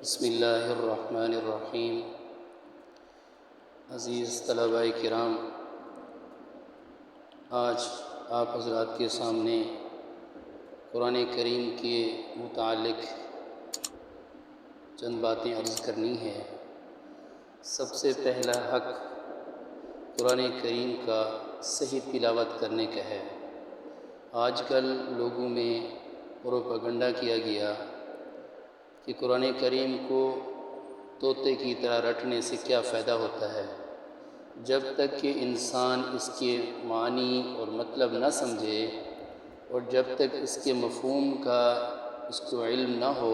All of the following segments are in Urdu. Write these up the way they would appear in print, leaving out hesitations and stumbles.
بسم اللہ الرحمن الرحیم۔ عزیز طلباء کرام، آج آپ حضرات کے سامنے قرآن کریم کے متعلق چند باتیں عرض کرنی ہے۔ سب سے پہلا حق قرآن کریم کا صحیح تلاوت کرنے کا ہے۔ آج کل لوگوں میں پروپیگنڈا کیا گیا کہ قرآن کریم کو طوطے کی طرح رٹنے سے کیا فائدہ ہوتا ہے۔ جب تک کہ انسان اس کے معنی اور مطلب نہ سمجھے اور جب تک اس کے مفہوم کا اس کو علم نہ ہو،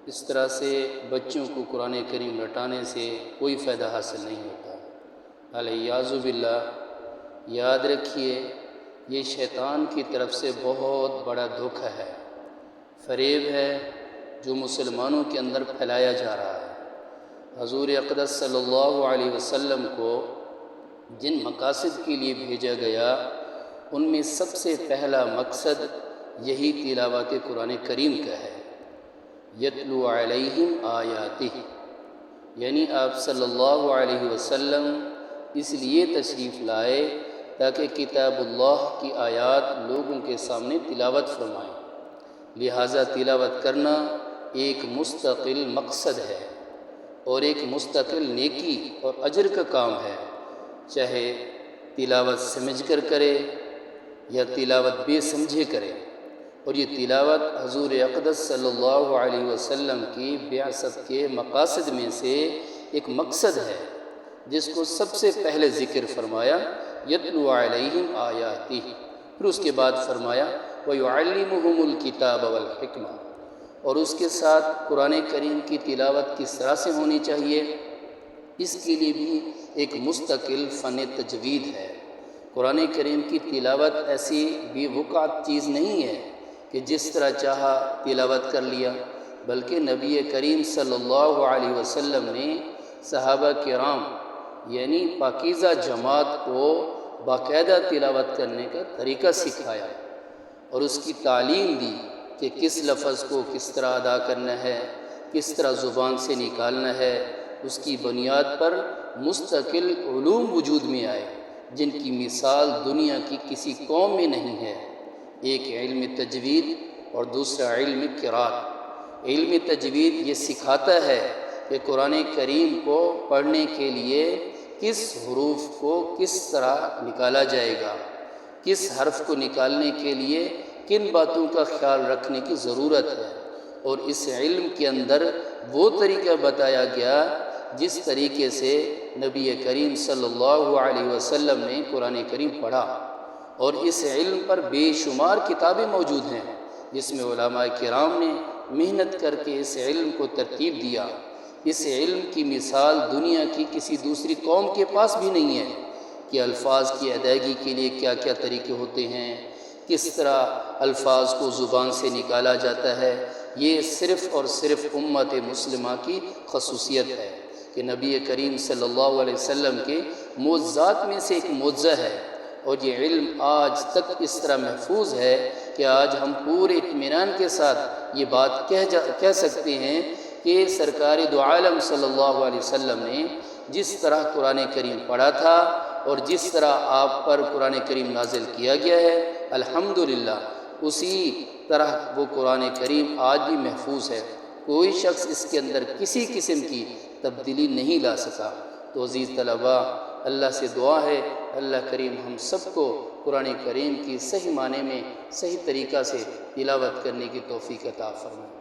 اس طرح سے بچوں کو قرآن کریم رٹانے سے کوئی فائدہ حاصل نہیں ہوتا۔ الیاذ باللہ، یاد رکھیے یہ شیطان کی طرف سے بہت بڑا دھوکہ ہے، فریب ہے جو مسلمانوں کے اندر پھیلایا جا رہا ہے۔ حضور اقدس صلی اللہ علیہ وسلم کو جن مقاصد کے لیے بھیجا گیا، ان میں سب سے پہلا مقصد یہی تلاوت قرآن کریم کا ہے۔ یتلو علیہم آیاتہ، یعنی آپ صلی اللہ علیہ وسلم اس لیے تشریف لائے تاکہ کتاب اللہ کی آیات لوگوں کے سامنے تلاوت فرمائیں۔ لہٰذا تلاوت کرنا ایک مستقل مقصد ہے اور ایک مستقل نیکی اور اجر کا کام ہے، چاہے تلاوت سمجھ کر کرے یا تلاوت بے سمجھے کرے۔ اور یہ تلاوت حضور اقدس صلی اللہ علیہ وسلم کی بعثت کے مقاصد میں سے ایک مقصد ہے، جس کو سب سے پہلے ذکر فرمایا یتلو علیہم آیاتہ، پھر اس کے بعد فرمایا وَيُعَلِّمُهُمُ الْكِتَابَ وَالْحِکْمَةَ، اور اس کے ساتھ قرآن کریم کی تلاوت کس طرح سے ہونی چاہیے، اس کے لیے بھی ایک مستقل فن تجوید ہے۔ قرآن کریم کی تلاوت ایسی بے وقعت چیز نہیں ہے کہ جس طرح چاہا تلاوت کر لیا، بلکہ نبی کریم صلی اللہ علیہ وسلم نے صحابہ کرام یعنی پاکیزہ جماعت کو باقاعدہ تلاوت کرنے کا طریقہ سکھایا اور اس کی تعلیم دی کہ کس لفظ کو کس طرح ادا کرنا ہے، کس طرح زبان سے نکالنا ہے۔ اس کی بنیاد پر مستقل علوم وجود میں آئے جن کی مثال دنیا کی کسی قوم میں نہیں ہے۔ ایک علم تجوید اور دوسرا علم قرات۔ علم تجوید یہ سکھاتا ہے کہ قرآن کریم کو پڑھنے کے لیے کس حروف کو کس طرح نکالا جائے گا، کس حرف کو نکالنے کے لیے کن باتوں کا خیال رکھنے کی ضرورت ہے، اور اس علم کے اندر وہ طریقہ بتایا گیا جس طریقے سے نبی کریم صلی اللہ علیہ وسلم نے قرآن کریم پڑھا۔ اور اس علم پر بے شمار کتابیں موجود ہیں جس میں علماء کرام نے محنت کر کے اس علم کو ترتیب دیا۔ اس علم کی مثال دنیا کی کسی دوسری قوم کے پاس بھی نہیں ہے کہ الفاظ کی ادائیگی کے لیے کیا کیا طریقے ہوتے ہیں، کس طرح الفاظ کو زبان سے نکالا جاتا ہے۔ یہ صرف اور صرف امت مسلمہ کی خصوصیت ہے کہ نبی کریم صلی اللہ علیہ وسلم کے معجزات میں سے ایک معجزہ ہے، اور یہ علم آج تک اس طرح محفوظ ہے کہ آج ہم پورے اطمینان کے ساتھ یہ بات کہہ سکتے ہیں کہ سرکار دو عالم صلی اللہ علیہ وسلم نے جس طرح قرآن کریم پڑھا تھا اور جس طرح آپ پر قرآن کریم نازل کیا گیا ہے، الحمدللہ اسی طرح وہ قرآن کریم آج بھی محفوظ ہے۔ کوئی شخص اس کے اندر کسی قسم کی تبدیلی نہیں لا سکا۔ تو عزیز طلباء، اللہ سے دعا ہے اللہ کریم ہم سب کو قرآن کریم کی صحیح معنی میں صحیح طریقہ سے تلاوت کرنے کی توفیق عطا فرمائے۔